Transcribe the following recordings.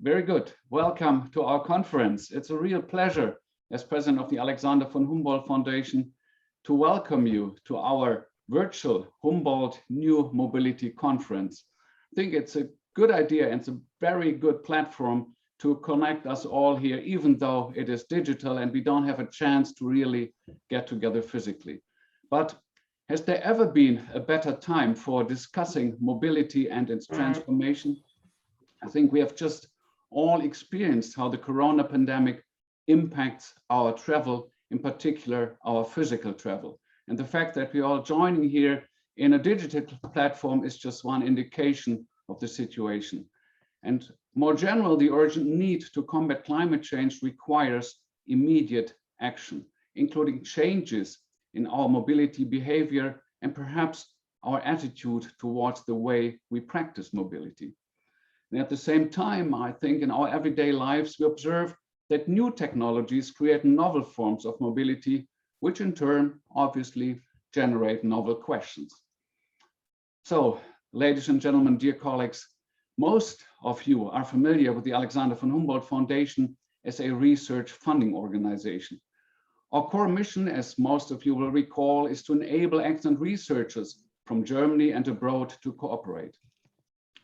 Very good. Welcome to our conference. It's a real pleasure as president of the Alexander von Humboldt Foundation to welcome you to our virtual Humboldt New Mobility Conference. I think it's a good idea and it's a very good platform to connect us all here, even though it is digital and we don't have a chance to really get together physically. But has there ever been a better time for discussing mobility and its transformation? I think we have just all experienced how the corona pandemic impacts our travel, in particular our physical travel. And the fact that we are all joining here in a digital platform is just one indication of the situation. And more general, the urgent need to combat climate change requires immediate action, including changes in our mobility behavior and perhaps our attitude towards the way we practice mobility. And at the same time, I think in our everyday lives, we observe that new technologies create novel forms of mobility, which in turn obviously generate novel questions. So, ladies and gentlemen, dear colleagues, most of you are familiar with the Alexander von Humboldt Foundation as a research funding organization. Our core mission, as most of you will recall, is to enable excellent researchers from Germany and abroad to cooperate.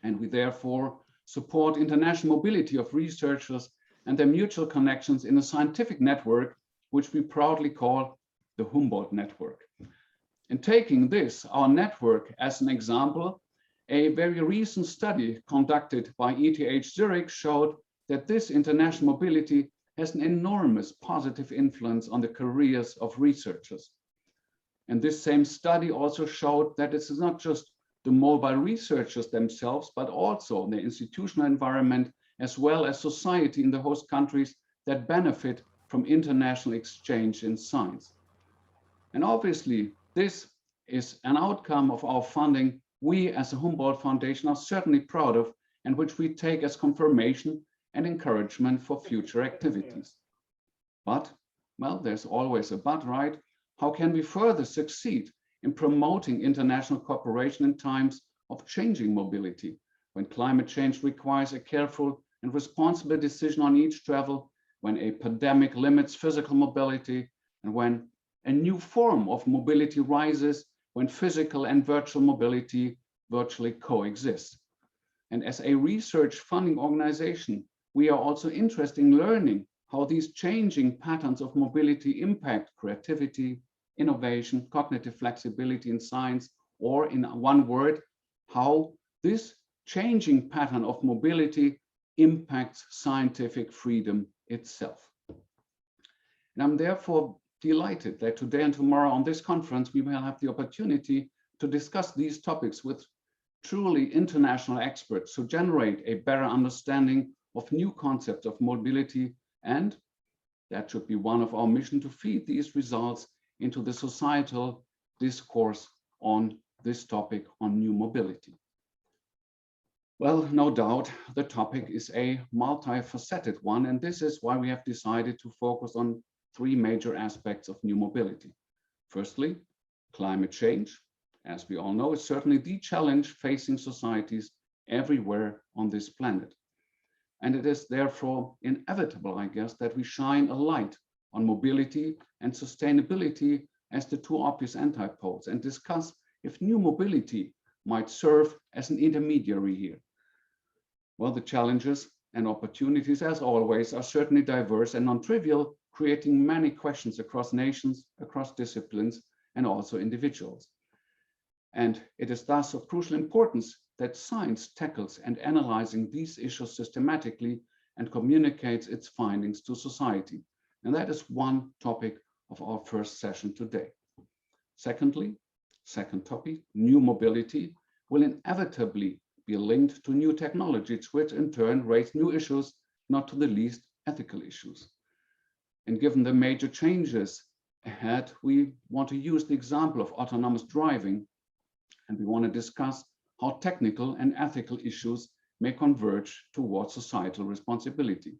And we therefore support international mobility of researchers and their mutual connections in a scientific network, which we proudly call the Humboldt Network. In taking this, our network, as an example, a very recent study conducted by ETH Zurich showed that this international mobility has an enormous positive influence on the careers of researchers. And this same study also showed that this is not just the mobile researchers themselves, but also the institutional environment, as well as society in the host countries that benefit from international exchange in science. And obviously, this is an outcome of our funding we as a Humboldt Foundation are certainly proud of, and which we take as confirmation and encouragement for future activities. But, well, there's always a but, right? How can we further succeed in promoting international cooperation in times of changing mobility, when climate change requires a careful and responsible decision on each travel, when a pandemic limits physical mobility, and when a new form of mobility rises, when physical and virtual mobility virtually coexist. And as a research funding organization, we are also interested in learning how these changing patterns of mobility impact creativity, innovation, cognitive flexibility in science, or in one word, how this changing pattern of mobility impacts scientific freedom itself. And I'm therefore delighted that today and tomorrow on this conference, we will have the opportunity to discuss these topics with truly international experts to generate a better understanding of new concepts of mobility, and that should be one of our mission to feed these results into the societal discourse on this topic on new mobility. Well, no doubt the topic is a multifaceted one, and this is why we have decided to focus on three major aspects of new mobility. Firstly, climate change, as we all know, is certainly the challenge facing societies everywhere on this planet. And it is therefore inevitable, I guess, that we shine a light on mobility and sustainability as the two obvious antipodes and discuss if new mobility might serve as an intermediary here. Well, the challenges and opportunities, as always, are certainly diverse and non-trivial, creating many questions across nations, across disciplines, and also individuals. And it is thus of crucial importance that science tackles and analyzing these issues systematically and communicates its findings to society. And that is one topic of our first session today. Secondly, second topic, new mobility will inevitably be linked to new technologies, which in turn raise new issues, not to the least ethical issues. And given the major changes ahead, we want to use the example of autonomous driving, and we want to discuss how technical and ethical issues may converge towards societal responsibility.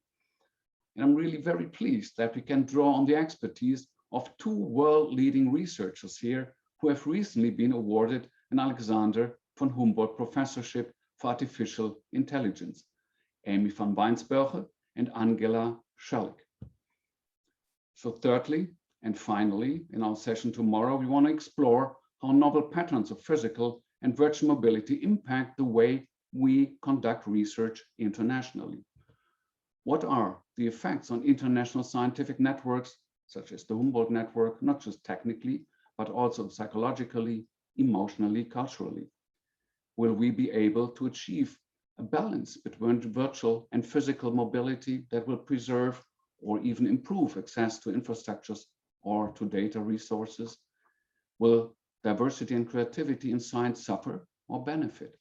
And I'm really very pleased that we can draw on the expertise of two world-leading researchers here who have recently been awarded an Alexander von Humboldt Professorship for Artificial Intelligence. Amy van Weinsbergen, and Angela Schalik. So thirdly, and finally, in our session tomorrow, we want to explore how novel patterns of physical and virtual mobility impact the way we conduct research internationally. What are the effects on international scientific networks, such as the Humboldt Network, not just technically, but also psychologically, emotionally, culturally? Will we be able to achieve a balance between virtual and physical mobility that will preserve or even improve access to infrastructures or to data resources? Will diversity and creativity in science suffer or benefit?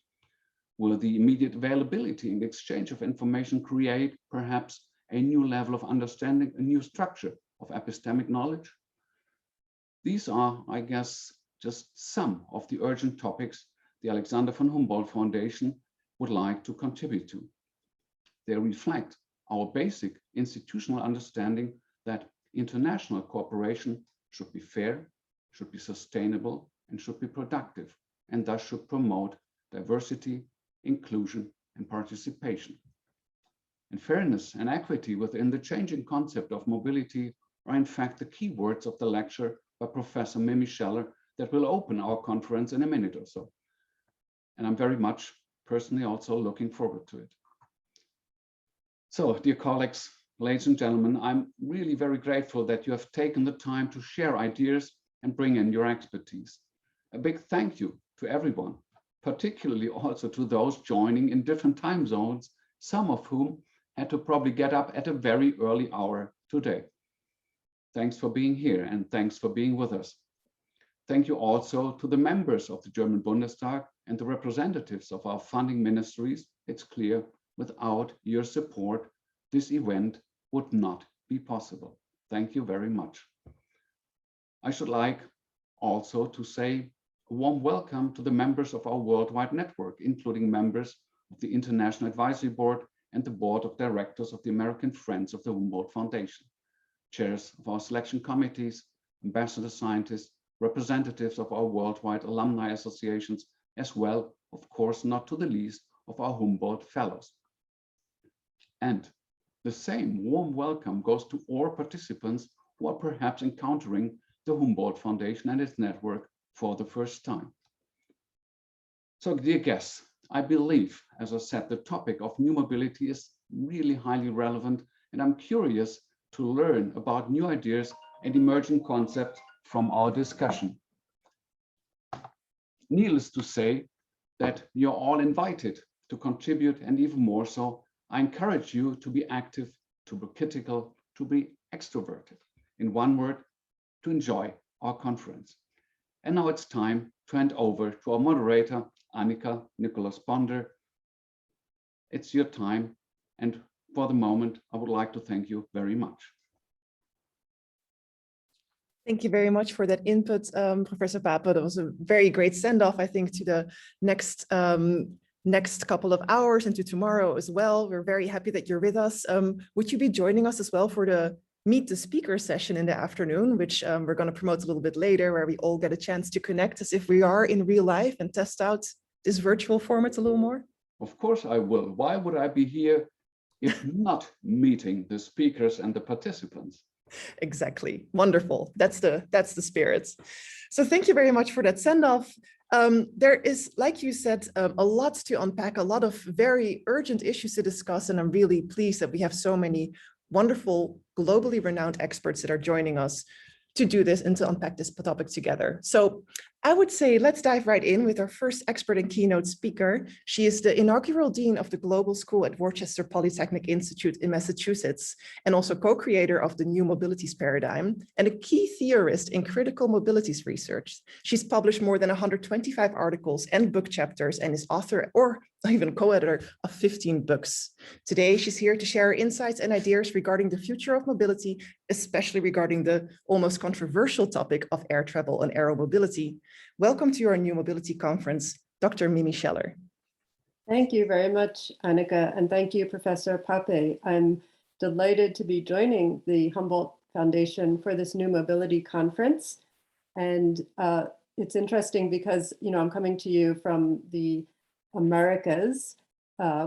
Will the immediate availability and exchange of information create perhaps a new level of understanding, a new structure of epistemic knowledge? These are, I guess, just some of the urgent topics the Alexander von Humboldt Foundation would like to contribute to. They reflect our basic institutional understanding that international cooperation should be fair, should be sustainable, and should be productive, and thus should promote diversity, inclusion, and participation. And fairness and equity within the changing concept of mobility are in fact the key words of the lecture by Professor Mimi Scheller that will open our conference in a minute or so. And I'm very much personally also looking forward to it. So, dear colleagues, ladies and gentlemen, I'm really very grateful that you have taken the time to share ideas and bring in your expertise. A big thank you to everyone, particularly also to those joining in different time zones, some of whom had to probably get up at a very early hour today. Thanks for being here and thanks for being with us. Thank you also to the members of the German Bundestag and the representatives of our funding ministries. It's clear, without your support, this event would not be possible. Thank you very much. I should like also to say a warm welcome to the members of our worldwide network, including members of the International Advisory Board and the Board of Directors of the American Friends of the Humboldt Foundation, chairs of our selection committees, ambassador scientists, representatives of our worldwide alumni associations, as well, of course, not to the least, of our Humboldt Fellows. And the same warm welcome goes to all participants who are perhaps encountering the Humboldt Foundation and its network for the first time. So, dear guests, I believe, as I said, the topic of new mobility is really highly relevant, and I'm curious to learn about new ideas and emerging concepts from our discussion. Needless to say that you're all invited to contribute, and even more so, I encourage you to be active, to be critical, to be extroverted. In one word, to enjoy our conference. And now it's time to hand over to our moderator, Annika Nicholas-Ponder. It's your time, and for the moment, I would like to thank you very much. Thank you very much for that input, Professor Pape. That was a very great send-off, I think, to the next couple of hours and to tomorrow as well. We're very happy that you're with us. Would you be joining us as well for the Meet the Speaker session in the afternoon, which we're going to promote a little bit later, where we all get a chance to connect as if we are in real life and test out this virtual format a little more? Of course I will. Why would I be here if not meeting the speakers and the participants? Exactly. Wonderful. That's the spirit. So thank you very much for that send-off. There is, like you said, a lot to unpack, a lot of very urgent issues to discuss, and I'm really pleased that we have so many wonderful, globally renowned experts that are joining us to do this and to unpack this topic together. So I would say let's dive right in with our first expert and keynote speaker. She is the inaugural dean of the Global School at Worcester Polytechnic Institute in Massachusetts, and also co-creator of the New Mobilities paradigm, and a key theorist in critical mobilities research. She's published more than 125 articles and book chapters, and is author or even co-editor of 15 books. Today, she's here to share her insights and ideas regarding the future of mobility, especially regarding the almost controversial topic of air travel and aero mobility. Welcome to our New Mobility Conference, Dr. Mimi Scheller. Thank you very much, Annika, and thank you, Professor Pape. I'm delighted to be joining the Humboldt Foundation for this New Mobility Conference. And it's interesting because, I'm coming to you from the Americas,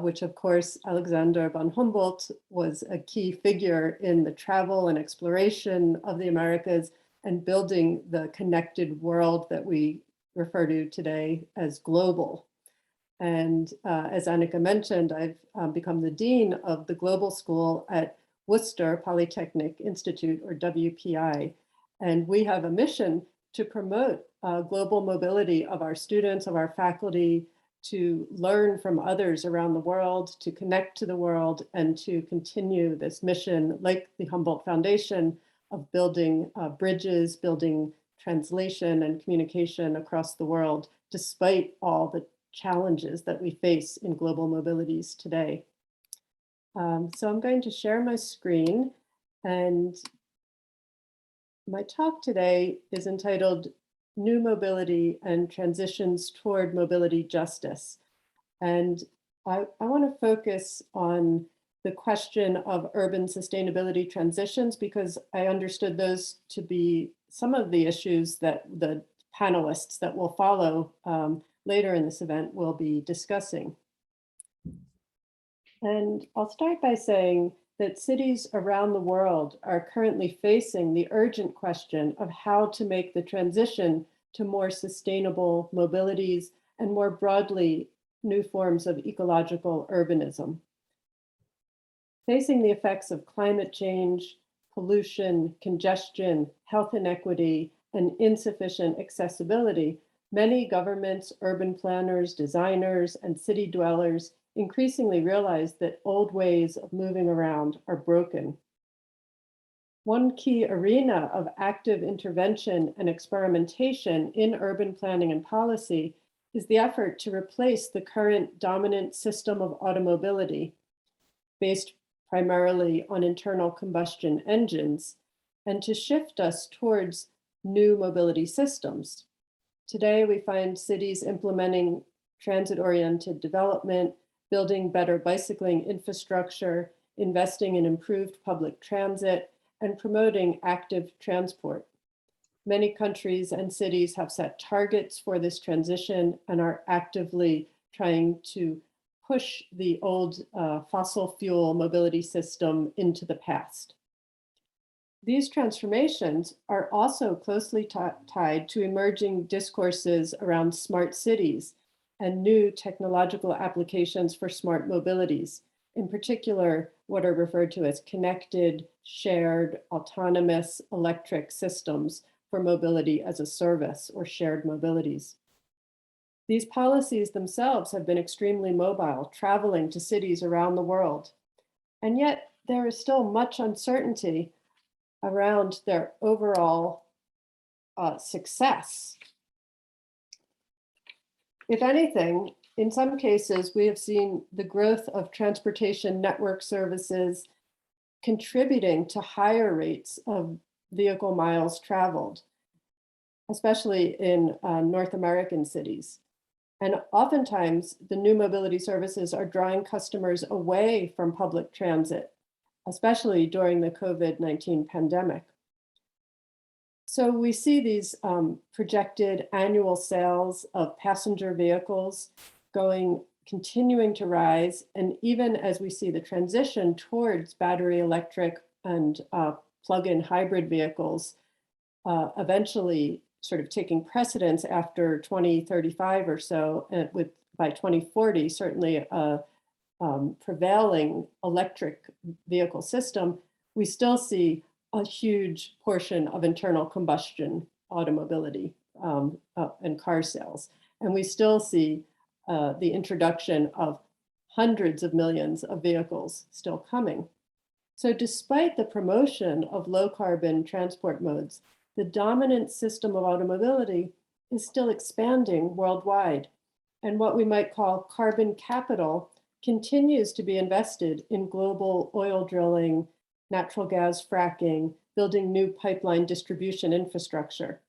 which of course Alexander von Humboldt was a key figure in the travel and exploration of the Americas and building the connected world that we refer to today as global. And as Annika mentioned, I've become the dean of the Global School at Worcester Polytechnic Institute, or WPI. And we have a mission to promote global mobility of our students, of our faculty, to learn from others around the world, to connect to the world, and to continue this mission, like the Humboldt Foundation, of building bridges, building translation and communication across the world, despite all the challenges that we face in global mobilities today. So I'm going to share my screen, and my talk today is entitled New Mobility and Transitions Toward Mobility Justice. And I want to focus on the question of urban sustainability transitions, because I understood those to be some of the issues that the panelists that will follow later in this event will be discussing. And I'll start by saying that cities around the world are currently facing the urgent question of how to make the transition to more sustainable mobilities and more broadly, new forms of ecological urbanism. Facing the effects of climate change, pollution, congestion, health inequity, and insufficient accessibility, many governments, urban planners, designers, and city dwellers increasingly realize that old ways of moving around are broken. One key arena of active intervention and experimentation in urban planning and policy is the effort to replace the current dominant system of automobility, based primarily on internal combustion engines, and to shift us towards new mobility systems. Today, we find cities implementing transit-oriented development, building better bicycling infrastructure, investing in improved public transit, and promoting active transport. Many countries and cities have set targets for this transition and are actively trying to push the old fossil fuel mobility system into the past. These transformations are also closely tied to emerging discourses around smart cities and new technological applications for smart mobilities, in particular, what are referred to as connected, shared, autonomous electric systems for mobility as a service, or shared mobilities. These policies themselves have been extremely mobile, traveling to cities around the world. And yet there is still much uncertainty around their overall success. If anything, in some cases, we have seen the growth of transportation network services contributing to higher rates of vehicle miles traveled, especially in North American cities. And oftentimes, the new mobility services are drawing customers away from public transit, especially during the COVID-19 pandemic. So we see these projected annual sales of passenger vehicles continuing to rise. And even as we see the transition towards battery electric and plug-in hybrid vehicles eventually sort of taking precedence after 2035 or so, with by 2040, certainly a prevailing electric vehicle system, we still see a huge portion of internal combustion automobility and car sales. And we still see the introduction of hundreds of millions of vehicles still coming. So despite the promotion of low carbon transport modes, the dominant system of automobility is still expanding worldwide. And what we might call carbon capital continues to be invested in global oil drilling, natural gas fracking, building new pipeline distribution infrastructure.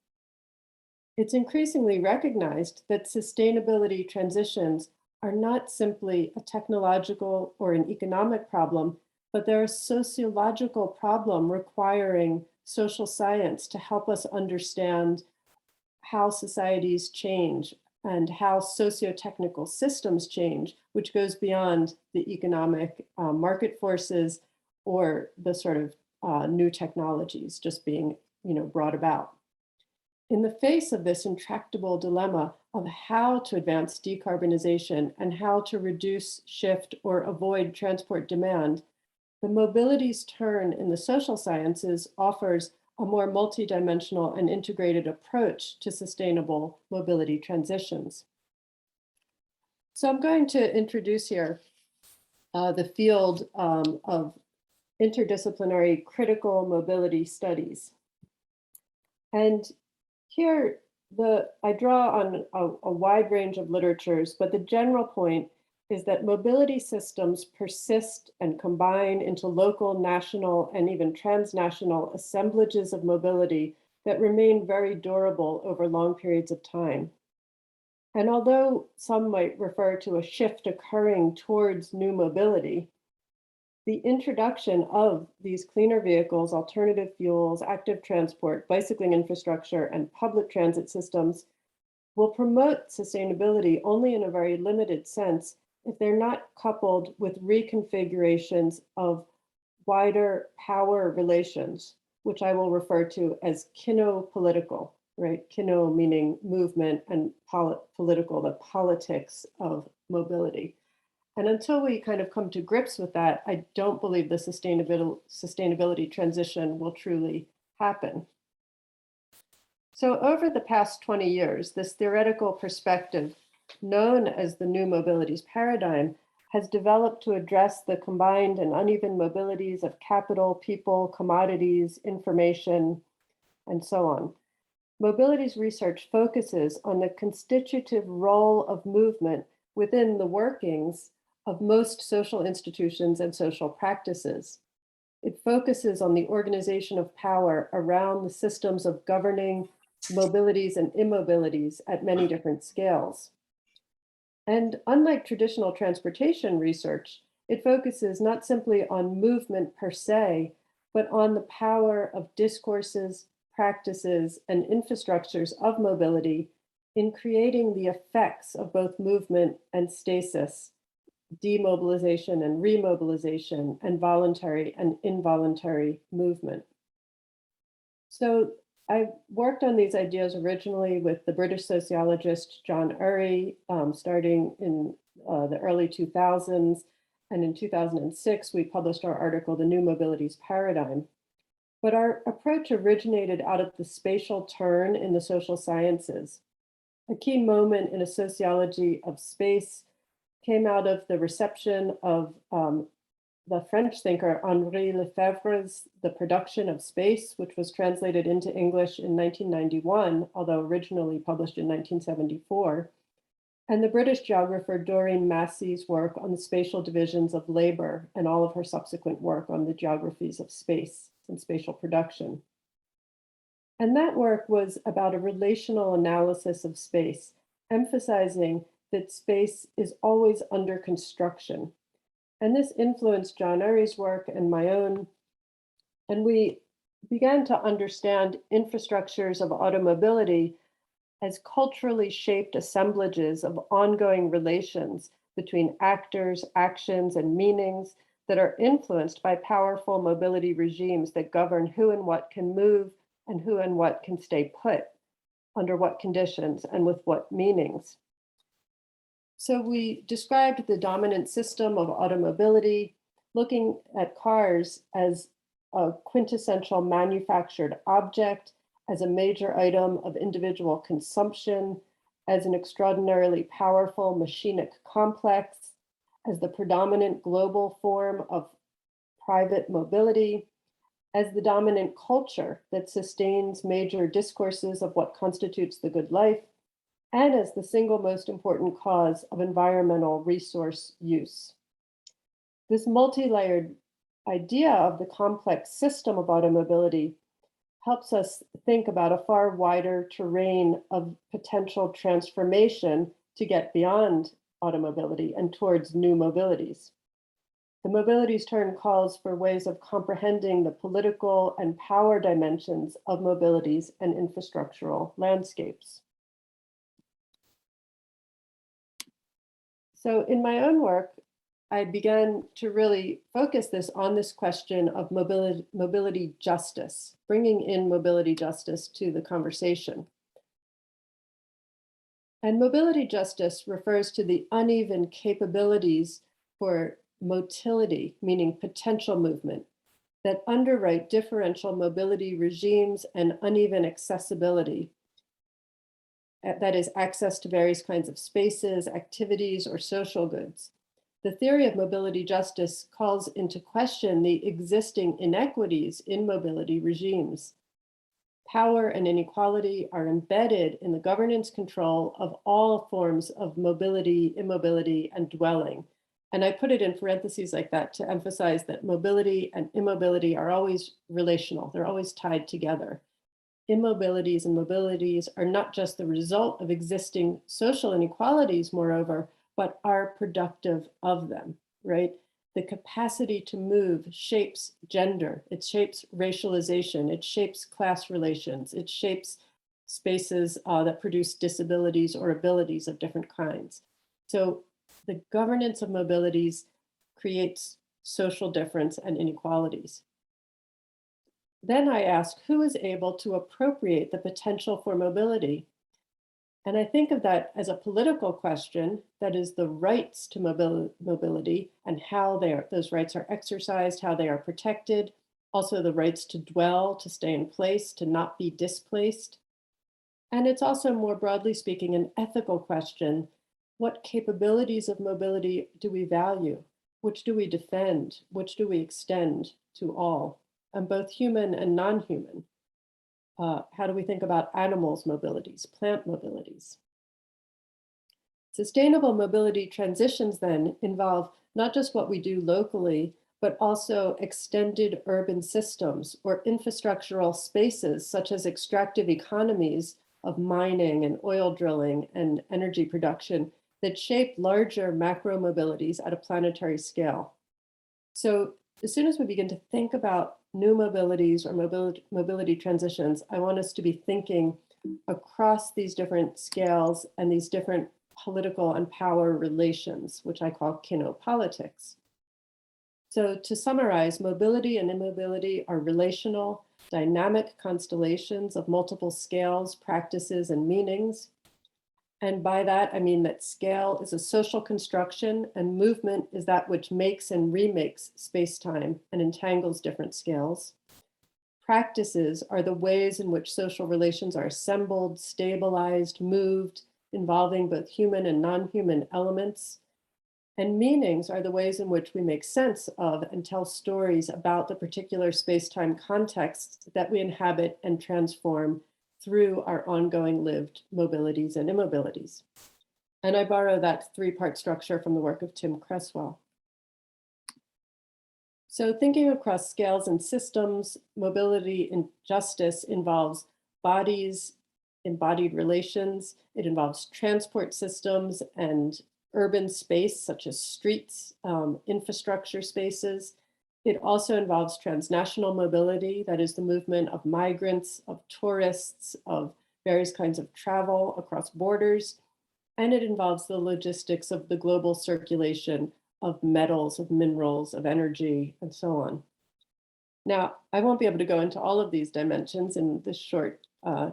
It's increasingly recognized that sustainability transitions are not simply a technological or an economic problem, but they're a sociological problem requiring social science to help us understand how societies change, and how socio-technical systems change, which goes beyond the economic market forces or the sort of new technologies just being, brought about. In the face of this intractable dilemma of how to advance decarbonization and how to reduce, shift, or avoid transport demand, the mobilities turn in the social sciences offers a more multidimensional and integrated approach to sustainable mobility transitions. So I'm going to introduce here the field of interdisciplinary critical mobility studies. And here, I draw on a wide range of literatures, but the general point is that mobility systems persist and combine into local, national, and even transnational assemblages of mobility that remain very durable over long periods of time. And although some might refer to a shift occurring towards new mobility, the introduction of these cleaner vehicles, alternative fuels, active transport, bicycling infrastructure, and public transit systems will promote sustainability only in a very limited sense if they're not coupled with reconfigurations of wider power relations, which I will refer to as Kino Political, right? Kino meaning movement and political, the politics of mobility. And until we kind of come to grips with that, I don't believe the sustainability transition will truly happen. So over the past 20 years, this theoretical perspective, known as the new mobilities paradigm, has developed to address the combined and uneven mobilities of capital, people, commodities, information, and so on. Mobilities research focuses on the constitutive role of movement within the workings of most social institutions and social practices. It focuses on the organization of power around the systems of governing mobilities and immobilities at many different scales. And unlike traditional transportation research, it focuses not simply on movement per se, but on the power of discourses, practices, and infrastructures of mobility in creating the effects of both movement and stasis, demobilization and remobilization, and voluntary and involuntary movement. So I worked on these ideas originally with the British sociologist John Urry, starting in the early 2000s. And in 2006, we published our article, The New Mobilities Paradigm. But our approach originated out of the spatial turn in the social sciences. A key moment in a sociology of space came out of the reception of the French thinker Henri Lefebvre's The Production of Space, which was translated into English in 1991, although originally published in 1974, and the British geographer Doreen Massey's work on the spatial divisions of labor and all of her subsequent work on the geographies of space and spatial production. And that work was about a relational analysis of space, emphasizing that space is always under construction. And this influenced John Urry's work and my own. And we began to understand infrastructures of automobility as culturally shaped assemblages of ongoing relations between actors, actions, and meanings that are influenced by powerful mobility regimes that govern who and what can move and who and what can stay put, under what conditions and with what meanings. So we described the dominant system of automobility, looking at cars as a quintessential manufactured object, as a major item of individual consumption, as an extraordinarily powerful machinic complex, as the predominant global form of private mobility, as the dominant culture that sustains major discourses of what constitutes the good life, and as the single most important cause of environmental resource use. This multi-layered idea of the complex system of automobility helps us think about a far wider terrain of potential transformation to get beyond automobility and towards new mobilities. The mobilities turn calls for ways of comprehending the political and power dimensions of mobilities and infrastructural landscapes. So in my own work, I began to really focus this on this question of mobility justice, bringing in mobility justice to the conversation. And mobility justice refers to the uneven capabilities for motility, meaning potential movement, that underwrite differential mobility regimes and uneven accessibility. That is, access to various kinds of spaces, activities, or social goods. The theory of mobility justice calls into question the existing inequities in mobility regimes. Power and inequality are embedded in the governance control of all forms of mobility, immobility, and dwelling. And I put it in parentheses like that to emphasize that mobility and immobility are always relational. They're always tied together. Immobilities and mobilities are not just the result of existing social inequalities, moreover, but are productive of them, right? The capacity to move shapes gender, it shapes racialization, it shapes class relations, it shapes spaces that produce disabilities or abilities of different kinds. So the governance of mobilities creates social difference and inequalities. Then I ask, who is able to appropriate the potential for mobility? And I think of that as a political question, that is the rights to mobility and how those rights are exercised, how they are protected, also the rights to dwell, to stay in place, to not be displaced. And it's also, more broadly speaking, an ethical question. What capabilities of mobility do we value? Which do we defend? Which do we extend to all, and both human and non-human? How do we think about animals' mobilities, plant mobilities? Sustainable mobility transitions then involve not just what we do locally, but also extended urban systems or infrastructural spaces such as extractive economies of mining and oil drilling and energy production that shape larger macro mobilities at a planetary scale. So as soon as we begin to think about new mobilities or mobility transitions, I want us to be thinking across these different scales and these different political and power relations, which I call Kino Politics. So to summarize, mobility and immobility are relational, dynamic constellations of multiple scales, practices, and meanings. And by that, I mean that scale is a social construction and movement is that which makes and remakes space-time and entangles different scales. Practices are the ways in which social relations are assembled, stabilized, moved, involving both human and non-human elements. And meanings are the ways in which we make sense of and tell stories about the particular space-time contexts that we inhabit and transform through our ongoing lived mobilities and immobilities. And I borrow that three-part structure from the work of Tim Cresswell. So thinking across scales and systems, mobility and justice involves bodies, embodied relations. It involves transport systems and urban space, such as streets, infrastructure spaces. It also involves transnational mobility, that is the movement of migrants, of tourists, of various kinds of travel across borders. And it involves the logistics of the global circulation of metals, of minerals, of energy, and so on. Now, I won't be able to go into all of these dimensions in this short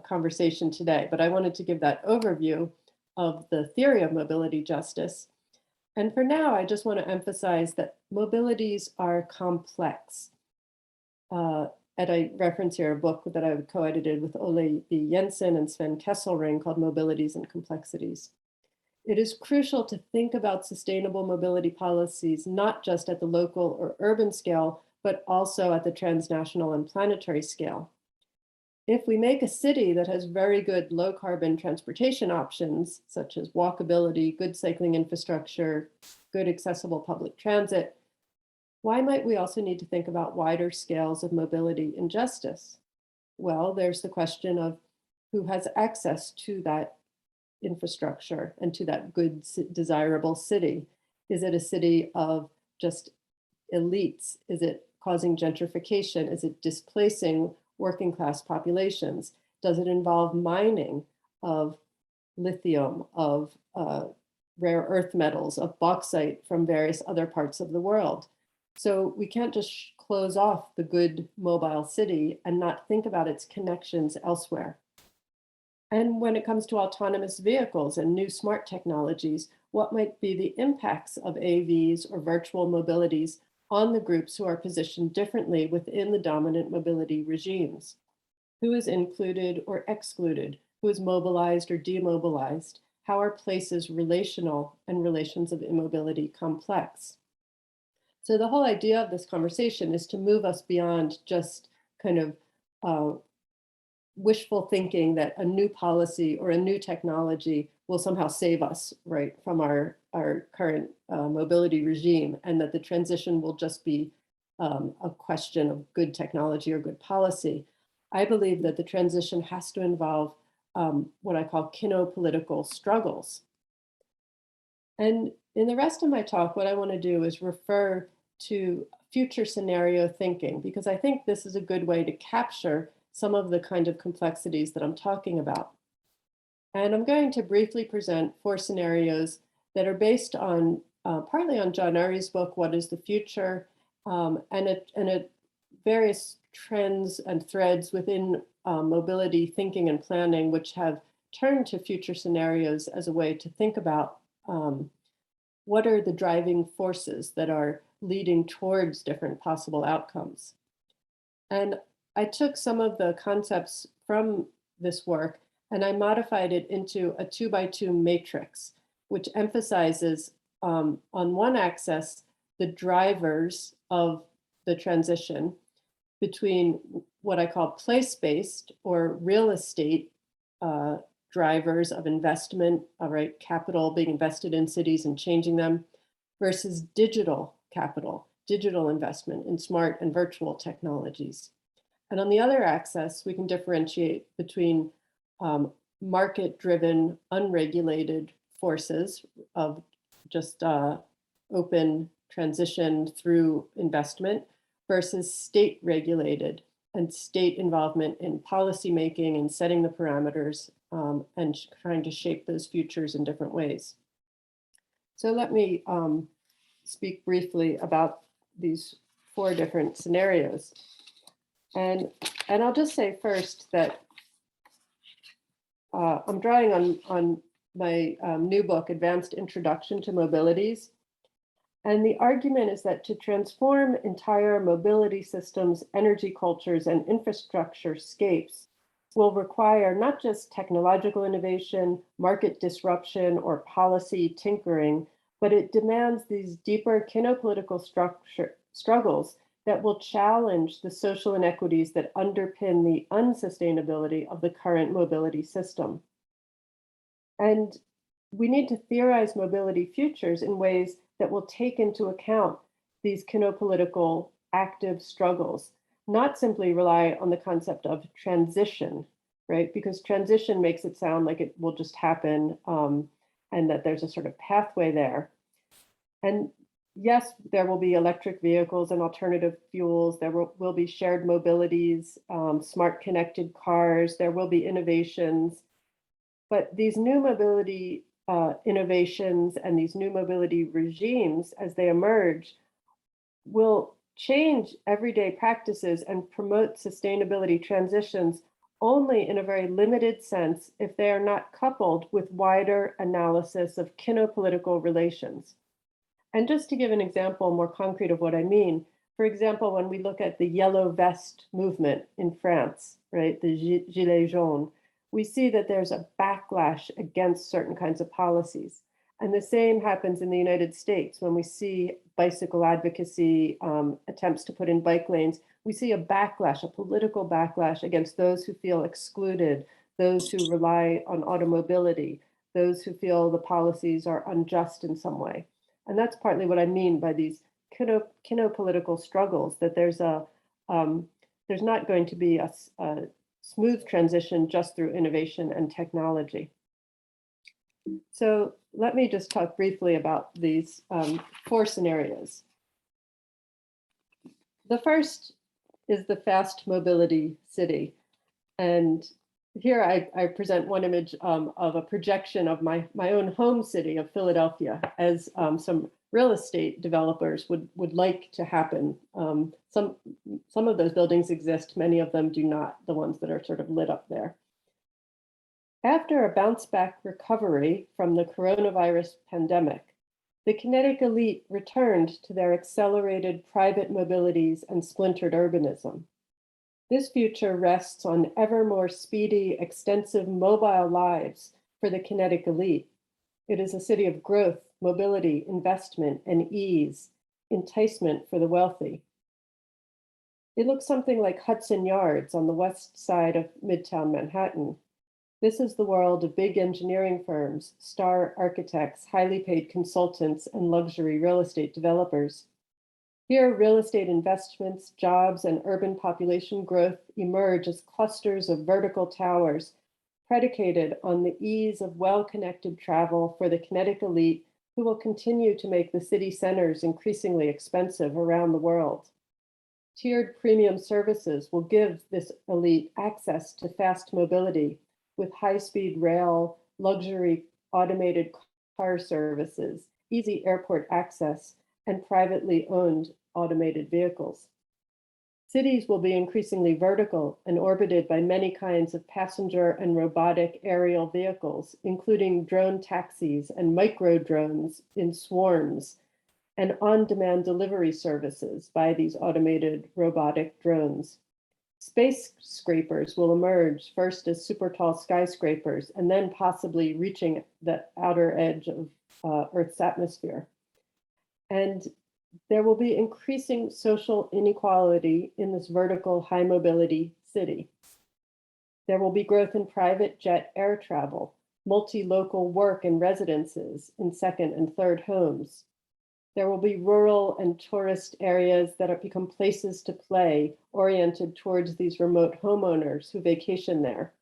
conversation today, but I wanted to give that overview of the theory of mobility justice. And for now, I just want to emphasize that mobilities are complex. And I reference here a book that I co-edited with Ole B. Jensen and Sven Kesselring called Mobilities and Complexities. It is crucial to think about sustainable mobility policies, not just at the local or urban scale, but also at the transnational and planetary scale. If we make a city that has very good low carbon transportation options, such as walkability, good cycling infrastructure, good accessible public transit, why might we also need to think about wider scales of mobility and justice? Well, there's the question of who has access to that infrastructure and to that good, desirable city. Is it a city of just elites? Is it causing gentrification? Is it displacing working class populations? Does it involve mining of lithium, of rare earth metals, of bauxite from various other parts of the world. So we can't just close off the good mobile city and not think about its connections elsewhere. And when it comes to autonomous vehicles and new smart technologies, what might be the impacts of AVs or virtual mobilities on the groups who are positioned differently within the dominant mobility regimes? Who is included or excluded? Who is mobilized or demobilized? How are places relational and relations of immobility complex? So the whole idea of this conversation is to move us beyond just kind of wishful thinking that a new policy or a new technology will somehow save us, right, from our current mobility regime, and that the transition will just be a question of good technology or good policy. I believe that the transition has to involve what I call Kino political struggles. And in the rest of my talk, what I want to do is refer to future scenario thinking, because I think this is a good way to capture some of the kind of complexities that I'm talking about. And I'm going to briefly present 4 scenarios that are based on partly on John Urry's book, What is the Future, and various trends and threads within mobility thinking and planning, which have turned to future scenarios as a way to think about what are the driving forces that are leading towards different possible outcomes. And I took some of the concepts from this work and I modified it into a 2x2 matrix, which emphasizes on one axis the drivers of the transition between what I call place-based or real estate drivers of investment, right, capital being invested in cities and changing them, versus digital capital, digital investment in smart and virtual technologies. And on the other axis, we can differentiate between market-driven, unregulated forces of just open transition through investment versus state-regulated and state involvement in policymaking and setting the parameters and trying to shape those futures in different ways. So let me speak briefly about these 4 different scenarios. And I'll just say first that I'm drawing on my new book, Advanced Introduction to Mobilities. And the argument is that to transform entire mobility systems, energy cultures, and infrastructure scapes will require not just technological innovation, market disruption, or policy tinkering, but it demands these deeper kinopolitical struggles that will challenge the social inequities that underpin the unsustainability of the current mobility system. And we need to theorize mobility futures in ways that will take into account these kinopolitical active struggles, not simply rely on the concept of transition, right? Because transition makes it sound like it will just happen and that there's a sort of pathway there. And yes, there will be electric vehicles and alternative fuels. There will be shared mobilities, smart connected cars. There will be innovations. But these new mobility innovations and these new mobility regimes, as they emerge, will change everyday practices and promote sustainability transitions only in a very limited sense if they are not coupled with wider analysis of kinopolitical relations. And just to give an example more concrete of what I mean, for example, when we look at the yellow vest movement in France, right, the Gilets jaunes, we see that there's a backlash against certain kinds of policies. And the same happens in the United States when we see bicycle advocacy, attempts to put in bike lanes. We see a backlash, a political backlash against those who feel excluded, those who rely on automobility, those who feel the policies are unjust in some way. And that's partly what I mean by these kinopolitical struggles, that there's not going to be a smooth transition just through innovation and technology. So let me just talk briefly about these 4 scenarios. The first is the fast mobility city. And here I present one image of a projection of my own home city of Philadelphia, as some real estate developers would like to happen. Some of those buildings exist, many of them do not, the ones that are sort of lit up there. After a bounce back recovery from the coronavirus pandemic, the kinetic elite returned to their accelerated private mobilities and splintered urbanism. This future rests on ever more speedy, extensive mobile lives for the kinetic elite. It is a city of growth, mobility, investment, and ease, enticement for the wealthy. It looks something like Hudson Yards on the west side of Midtown Manhattan. This is the world of big engineering firms, star architects, highly paid consultants, and luxury real estate developers. Here, real estate investments, jobs, and urban population growth emerge as clusters of vertical towers predicated on the ease of well-connected travel for the kinetic elite who will continue to make the city centers increasingly expensive around the world. Tiered premium services will give this elite access to fast mobility with high-speed rail, luxury automated car services, easy airport access, and privately owned automated vehicles. Cities will be increasingly vertical and orbited by many kinds of passenger and robotic aerial vehicles, including drone taxis and micro drones in swarms, and on-demand delivery services by these automated robotic drones. Space scrapers will emerge first as super tall skyscrapers and then possibly reaching the outer edge of Earth's atmosphere. And there will be increasing social inequality in this vertical high mobility city. There will be growth in private jet air travel, multi-local work and residences in second and third homes. There will be rural and tourist areas that have become places to play, oriented towards these remote homeowners who vacation there.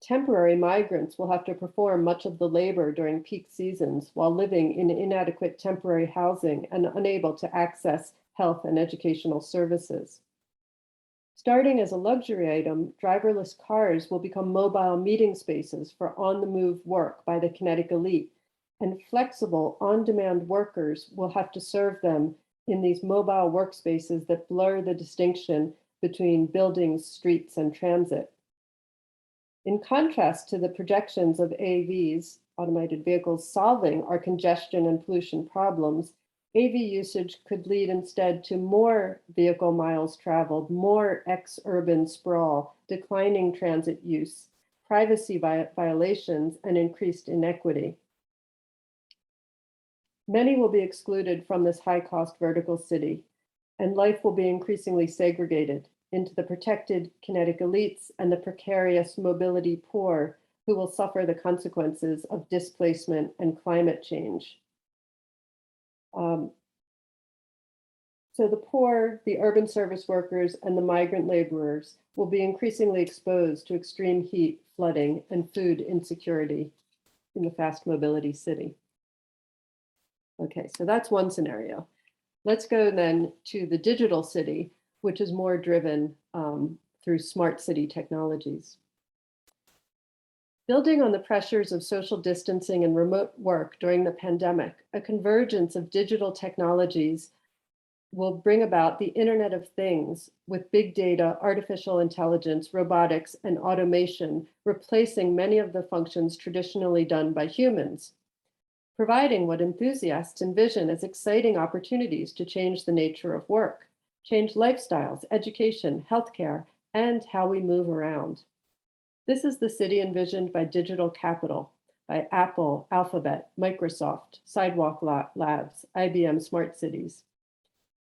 Temporary migrants will have to perform much of the labor during peak seasons while living in inadequate temporary housing and unable to access health and educational services. Starting as a luxury item, driverless cars will become mobile meeting spaces for on-the-move work by the kinetic elite, and flexible on-demand workers will have to serve them in these mobile workspaces that blur the distinction between buildings, streets, and transit. In contrast to the projections of AVs, automated vehicles, solving our congestion and pollution problems, AV usage could lead instead to more vehicle miles traveled, more ex-urban sprawl, declining transit use, privacy violations, and increased inequity. Many will be excluded from this high-cost vertical city, and life will be increasingly segregated into the protected kinetic elites and the precarious mobility poor who will suffer the consequences of displacement and climate change. So the poor, the urban service workers, and the migrant laborers will be increasingly exposed to extreme heat, flooding, and food insecurity in the fast mobility city. Okay, so that's one scenario. Let's go then to the digital city, which is more driven through smart city technologies. Building on the pressures of social distancing and remote work during the pandemic, a convergence of digital technologies will bring about the Internet of Things with big data, artificial intelligence, robotics, and automation, replacing many of the functions traditionally done by humans, providing what enthusiasts envision as exciting opportunities to change the nature of work, change lifestyles, education, healthcare, and how we move around. This is the city envisioned by Digital Capital, by Apple, Alphabet, Microsoft, Sidewalk Labs, IBM Smart Cities.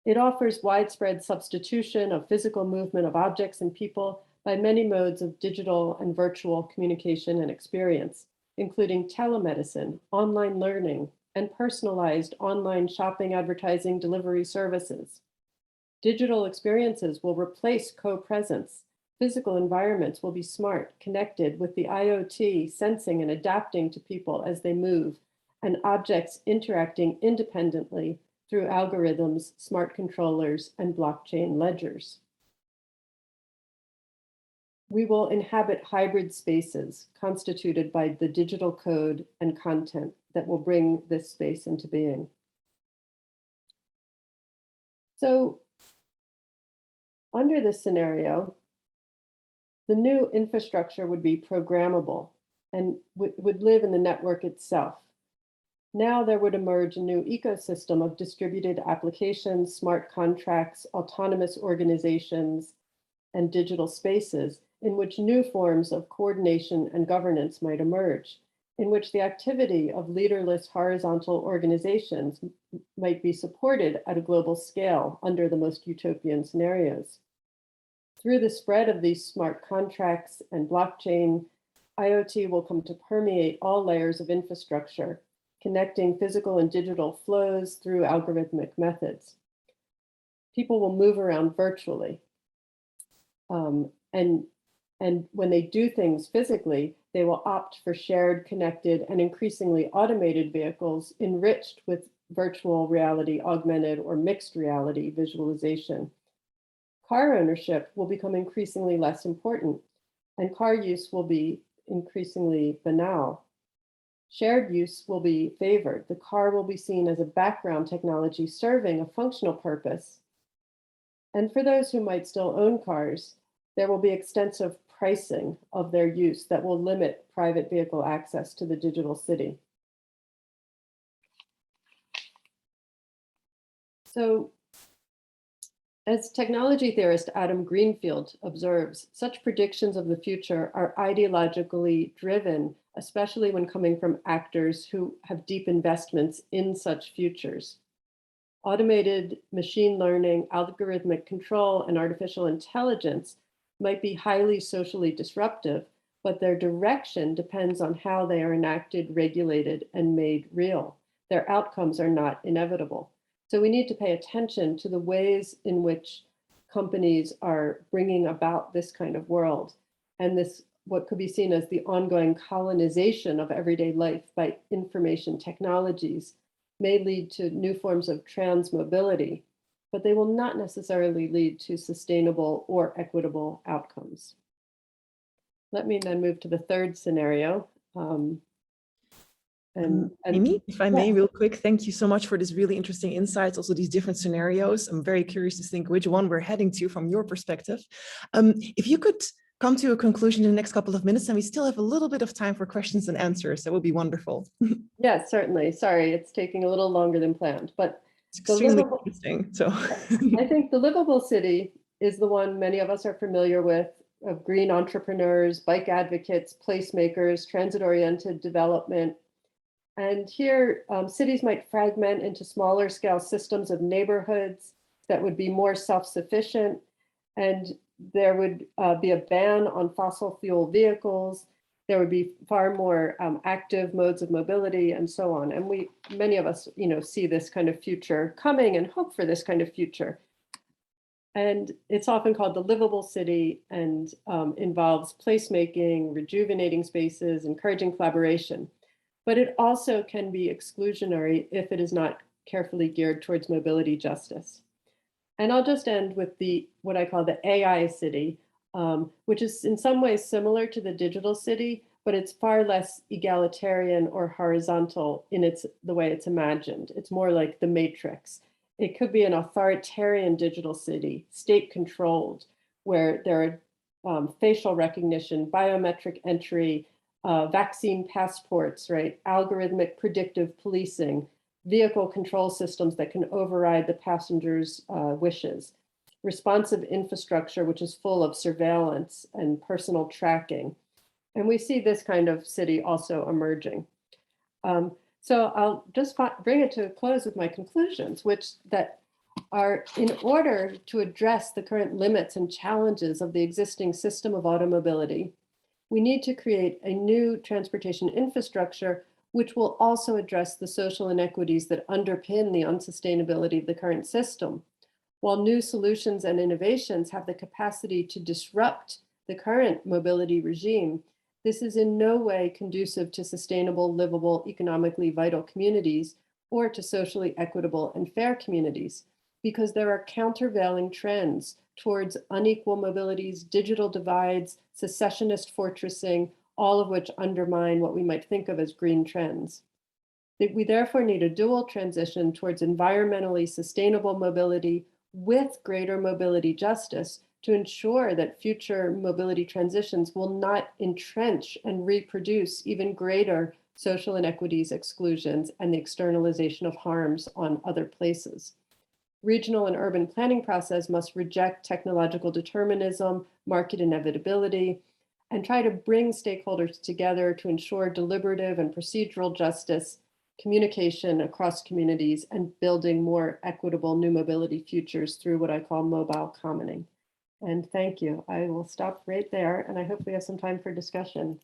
It offers widespread substitution of physical movement of objects and people by many modes of digital and virtual communication and experience, including telemedicine, online learning, and personalized online shopping, advertising, delivery services. Digital experiences will replace co-presence. Physical environments will be smart, connected with the IoT, sensing and adapting to people as they move, and objects interacting independently through algorithms, smart controllers, and blockchain ledgers. We will inhabit hybrid spaces constituted by the digital code and content that will bring this space into being. So under this scenario, the new infrastructure would be programmable and would live in the network itself. Now there would emerge a new ecosystem of distributed applications, smart contracts, autonomous organizations, and digital spaces in which new forms of coordination and governance might emerge, in which the activity of leaderless horizontal organizations might be supported at a global scale under the most utopian scenarios. Through the spread of these smart contracts and blockchain, IoT will come to permeate all layers of infrastructure, connecting physical and digital flows through algorithmic methods. People will move around virtually. And when they do things physically, they will opt for shared, connected, and increasingly automated vehicles enriched with virtual reality, augmented, or mixed reality visualization. Car ownership will become increasingly less important, and car use will be increasingly banal. Shared use will be favored. The car will be seen as a background technology serving a functional purpose. And for those who might still own cars, there will be extensive pricing of their use that will limit private vehicle access to the digital city. So, as technology theorist Adam Greenfield observes, such predictions of the future are ideologically driven, especially when coming from actors who have deep investments in such futures. Automated machine learning, algorithmic control, and artificial intelligence might be highly socially disruptive, but their direction depends on how they are enacted, regulated, and made real. Their outcomes are not inevitable. So we need to pay attention to the ways in which companies are bringing about this kind of world, and this, what could be seen as the ongoing colonization of everyday life by information technologies, may lead to new forms of transmobility, but they will not necessarily lead to sustainable or equitable outcomes. Let me then move to the third scenario. Amy, if I may, real quick, thank you so much for this really interesting insights, also these different scenarios. I'm very curious to think which one we're heading to from your perspective. If you could come to a conclusion in the next couple of minutes, and we still have a little bit of time for questions and answers, that would be wonderful. Yes, certainly. Sorry, it's taking a little longer than planned, but it's extremely interesting. So I think the livable city is the one many of us are familiar with, of green entrepreneurs, bike advocates, placemakers, transit-oriented development. And here, cities might fragment into smaller scale systems of neighborhoods that would be more self-sufficient. And there would be a ban on fossil fuel vehicles. There would be far more active modes of mobility and so on. And many of us, see this kind of future coming and hope for this kind of future. And it's often called the livable city, and involves placemaking, rejuvenating spaces, encouraging collaboration. But it also can be exclusionary if it is not carefully geared towards mobility justice. And I'll just end with what I call the AI city, which is in some ways similar to the digital city, but it's far less egalitarian or horizontal in the way it's imagined. It's more like the Matrix. It could be an authoritarian digital city, state-controlled, where there are facial recognition, biometric entry, vaccine passports, right? Algorithmic predictive policing, vehicle control systems that can override the passenger's wishes, responsive infrastructure, which is full of surveillance and personal tracking. And we see this kind of city also emerging. So I'll just bring it to a close with my conclusions, which that are, in order to address the current limits and challenges of the existing system of automobility, we need to create a new transportation infrastructure which will also address the social inequities that underpin the unsustainability of the current system. While new solutions and innovations have the capacity to disrupt the current mobility regime, this is in no way conducive to sustainable, livable, economically vital communities or to socially equitable and fair communities, because there are countervailing trends towards unequal mobilities, digital divides, secessionist fortressing, all of which undermine what we might think of as green trends. We therefore need a dual transition towards environmentally sustainable mobility with greater mobility justice to ensure that future mobility transitions will not entrench and reproduce even greater social inequities, exclusions, and the externalization of harms on other places. Regional and urban planning process must reject technological determinism, market inevitability, and try to bring stakeholders together to ensure deliberative and procedural justice, communication across communities, and building more equitable new mobility futures through what I call mobile commoning. And thank you. I will stop right there, and I hope we have some time for discussion.